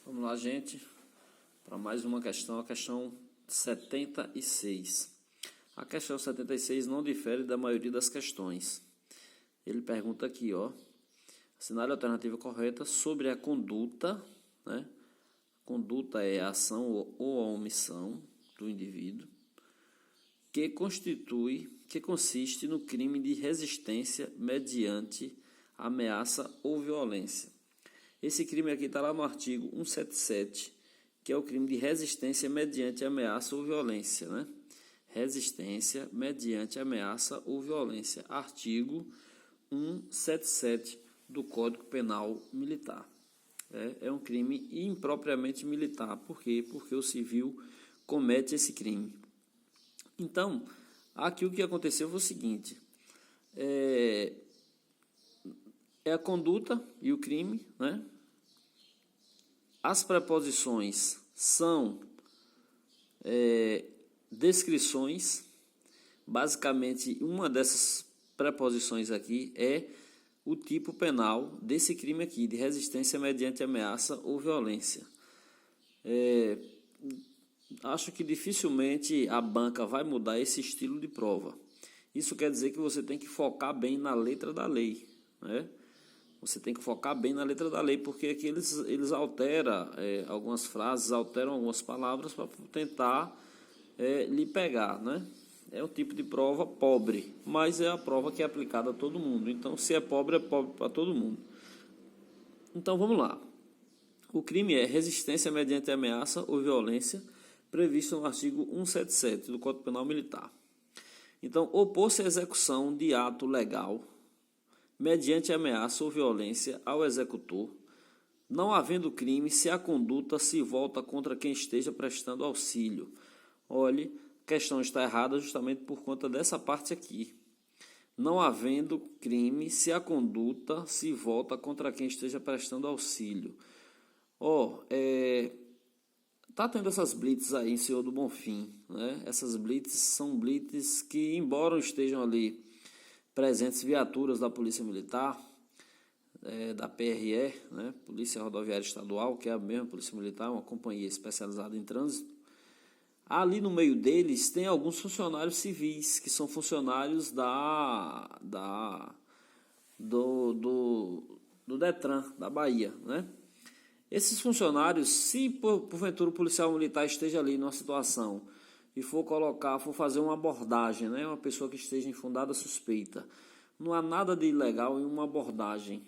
Vamos lá, gente, para mais uma questão, a questão 76. A questão 76 não difere da maioria das questões. Ele pergunta aqui, assinale a alternativa correta sobre a conduta, né? Conduta é a ação ou a omissão do indivíduo que consiste no crime de resistência mediante ameaça ou violência. Esse crime aqui está lá no artigo 177, que é o crime de resistência mediante ameaça ou violência, né? Resistência mediante ameaça ou violência. Artigo 177 do Código Penal Militar. É um crime impropriamente militar. Por quê? Porque o civil comete esse crime. Então, aqui o que aconteceu foi o seguinte. É a conduta e o crime, né? As preposições são descrições. Basicamente, uma dessas preposições aqui é o tipo penal desse crime aqui, de resistência mediante ameaça ou violência. Acho que dificilmente a banca vai mudar esse estilo de prova. Isso quer dizer que você tem que focar bem na letra da lei, né? Você tem que focar bem na letra da lei, porque aqui eles alteram algumas frases, alteram algumas palavras para tentar lhe pegar, né? É um tipo de prova pobre, mas é a prova que é aplicada a todo mundo. Então, se é pobre para todo mundo. Então, vamos lá. O crime é resistência mediante ameaça ou violência, previsto no artigo 177 do Código Penal Militar. Então, opor-se à execução de ato legal mediante ameaça ou violência ao executor, não havendo crime se a conduta se volta contra quem esteja prestando auxílio. Olhe, a questão está errada justamente por conta dessa parte aqui. Não havendo crime se a conduta se volta contra quem esteja prestando auxílio. Tá tendo essas blitz aí em Senhor do Bonfim, né? Essas blitz são blitz que, embora estejam ali presentes viaturas da Polícia Militar, da PRE, né? Polícia Rodoviária Estadual, que é a mesma Polícia Militar, uma companhia especializada em trânsito. Ali no meio deles tem alguns funcionários civis, que são funcionários do Detran, da Bahia, né? Esses funcionários, se porventura o policial militar esteja ali numa situação e for fazer uma abordagem, né, uma pessoa que esteja em fundada suspeita, não há nada de ilegal em uma abordagem,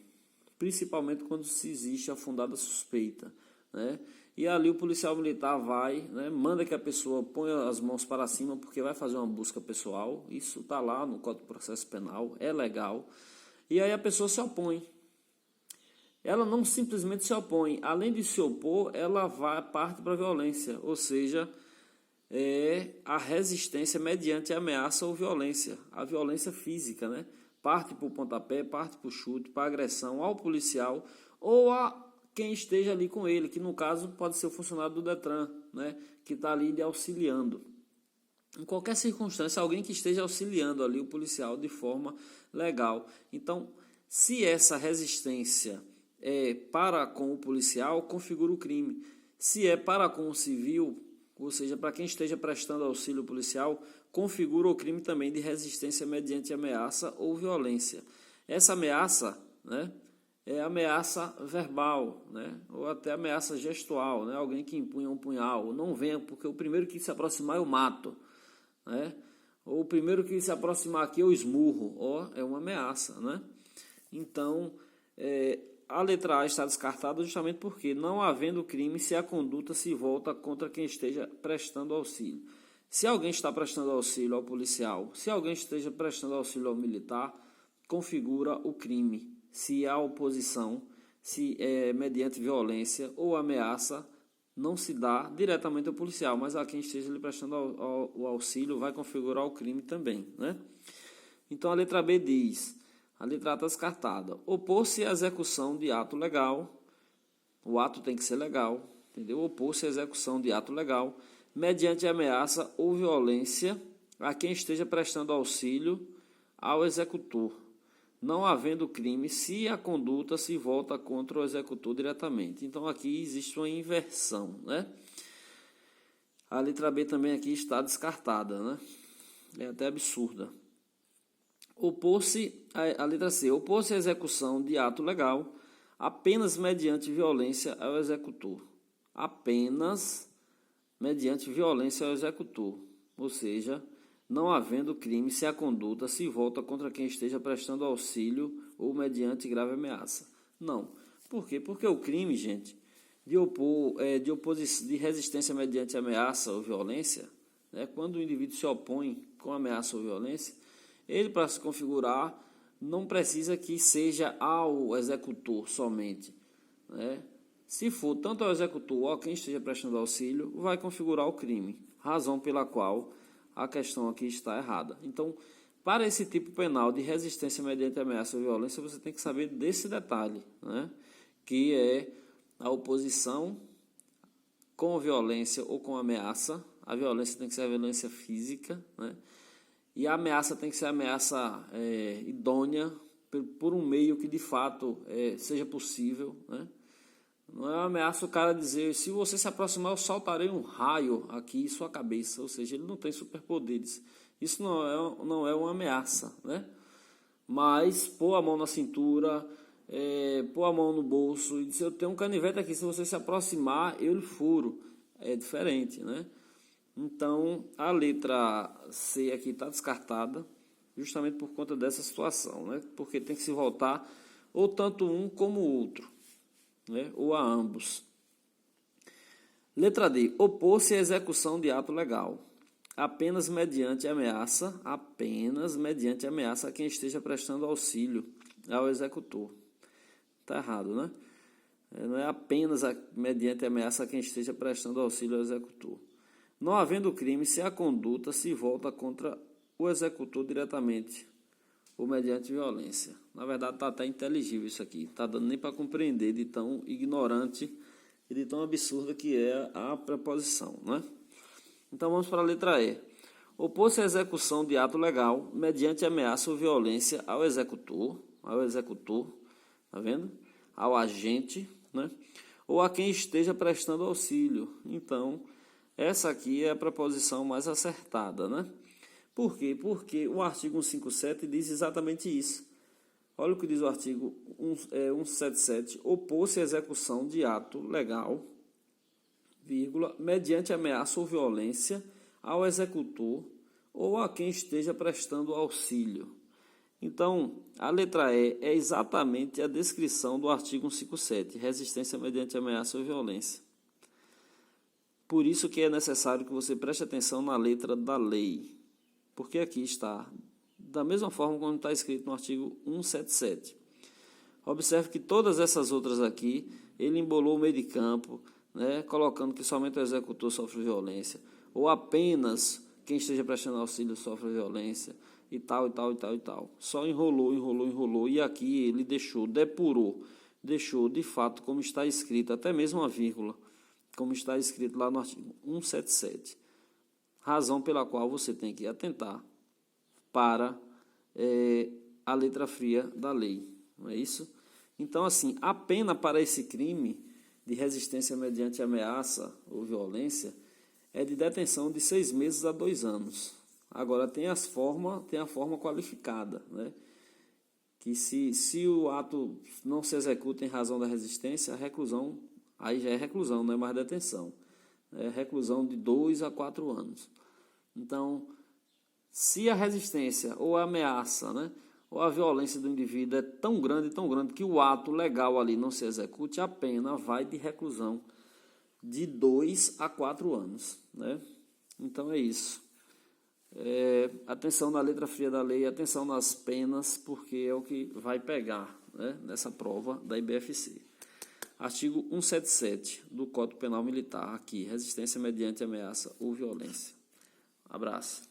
principalmente quando se existe a fundada suspeita, né? E ali o policial militar vai, né, manda que a pessoa ponha as mãos para cima porque vai fazer uma busca pessoal. Isso está lá no Código de Processo Penal, é legal. E aí a pessoa se opõe. Ela não simplesmente se opõe, além de se opor, ela parte para a violência, ou seja, a resistência mediante ameaça ou violência, a violência física, né? Parte para o pontapé, parte para o chute, para a agressão ao policial ou a quem esteja ali com ele, que no caso pode ser o funcionário do Detran, né? Que está ali lhe auxiliando. Em qualquer circunstância, alguém que esteja auxiliando ali o policial de forma legal. Então, se essa resistência para com o policial, configura o crime. Se é para com o civil, ou seja, para quem esteja prestando auxílio policial, configura o crime também de resistência mediante ameaça ou violência. Essa ameaça, né, é ameaça verbal, né, ou até ameaça gestual, né, alguém que empunha um punhal, não venha porque o primeiro que se aproximar eu mato, né, ou o primeiro que se aproximar aqui eu esmurro, é uma ameaça, né. Então, a letra A está descartada justamente porque, não havendo crime, se a conduta se volta contra quem esteja prestando auxílio. Se alguém está prestando auxílio ao policial, se alguém esteja prestando auxílio ao militar, configura o crime. Se há oposição, se é mediante violência ou ameaça, não se dá diretamente ao policial, mas a quem esteja lhe prestando o auxílio vai configurar o crime também, né? Então a letra B diz... A letra A está descartada. Opor-se à execução de ato legal. O ato tem que ser legal, entendeu? Opor-se à execução de ato legal, mediante ameaça ou violência a quem esteja prestando auxílio ao executor, não havendo crime, se a conduta se volta contra o executor diretamente. Então, aqui existe uma inversão, né? A letra B também aqui está descartada, né? É até absurda. Opor-se, a letra C, opor-se à execução de ato legal apenas mediante violência ao executor. Apenas mediante violência ao executor. Ou seja, não havendo crime se a conduta se volta contra quem esteja prestando auxílio ou mediante grave ameaça. Não. Por quê? Porque o crime, gente, de resistência mediante ameaça ou violência, né, quando o indivíduo se opõe com ameaça ou violência, ele, para se configurar, não precisa que seja ao executor somente, né? Se for tanto ao executor ou a quem esteja prestando auxílio, vai configurar o crime, razão pela qual a questão aqui está errada. Então, para esse tipo penal de resistência mediante ameaça ou violência, você tem que saber desse detalhe, né? Que é a oposição com violência ou com ameaça. A violência tem que ser a violência física, né? E a ameaça tem que ser a ameaça idônea, por um meio que de fato seja possível, né? Não é uma ameaça o cara dizer, se você se aproximar eu soltarei um raio aqui em sua cabeça, ou seja, ele não tem superpoderes. Isso não é uma ameaça, né? Mas pôr a mão na cintura, pôr a mão no bolso e dizer, eu tenho um canivete aqui, se você se aproximar eu lhe furo, é diferente, né? Então, a letra C aqui está descartada, justamente por conta dessa situação, né? Porque tem que se voltar ou tanto um como o outro, né? Ou a ambos. Letra D. Opor-se à execução de ato legal, apenas mediante ameaça a quem esteja prestando auxílio ao executor. Está errado, né? Não é apenas mediante ameaça a quem esteja prestando auxílio ao executor. Não havendo crime, se a conduta se volta contra o executor diretamente ou mediante violência. Na verdade, está até inteligível isso aqui. Está dando nem para compreender de tão ignorante e de tão absurda que é a preposição, né? Então, vamos para a letra E. Opor-se à execução de ato legal mediante ameaça ou violência ao executor, tá vendo? Ao agente, né? Ou a quem esteja prestando auxílio. Então, essa aqui é a preposição mais acertada, né? Por quê? Porque o artigo 157 diz exatamente isso. Olha o que diz o artigo 177. Opor-se à execução de ato legal, vírgula, mediante ameaça ou violência ao executor ou a quem esteja prestando auxílio. Então, a letra E é exatamente a descrição do artigo 157, resistência mediante ameaça ou violência. Por isso que é necessário que você preste atenção na letra da lei, porque aqui está da mesma forma como está escrito no artigo 177. Observe que todas essas outras aqui, ele embolou o meio de campo, né, colocando que somente o executor sofre violência, ou apenas quem esteja prestando auxílio sofre violência, e tal. Só enrolou, e aqui ele depurou, deixou de fato como está escrito, até mesmo a vírgula, como está escrito lá no artigo 177. Razão pela qual você tem que atentar para a letra fria da lei, não é isso? Então, assim, a pena para esse crime de resistência mediante ameaça ou violência é de detenção de 6 meses a 2 anos. Agora, tem a forma qualificada, né? Que se o ato não se executa em razão da resistência, a reclusão, aí já é reclusão, não é mais detenção. É reclusão de 2 a 4 anos. Então, se a resistência ou a ameaça, né, ou a violência do indivíduo é tão grande que o ato legal ali não se execute, a pena vai de reclusão de 2 a 4 anos, né? Então é isso. Atenção na letra fria da lei, atenção nas penas, porque é o que vai pegar, né, nessa prova da IBFC. Artigo 177 do Código Penal Militar, aqui, resistência mediante ameaça ou violência. Abraço.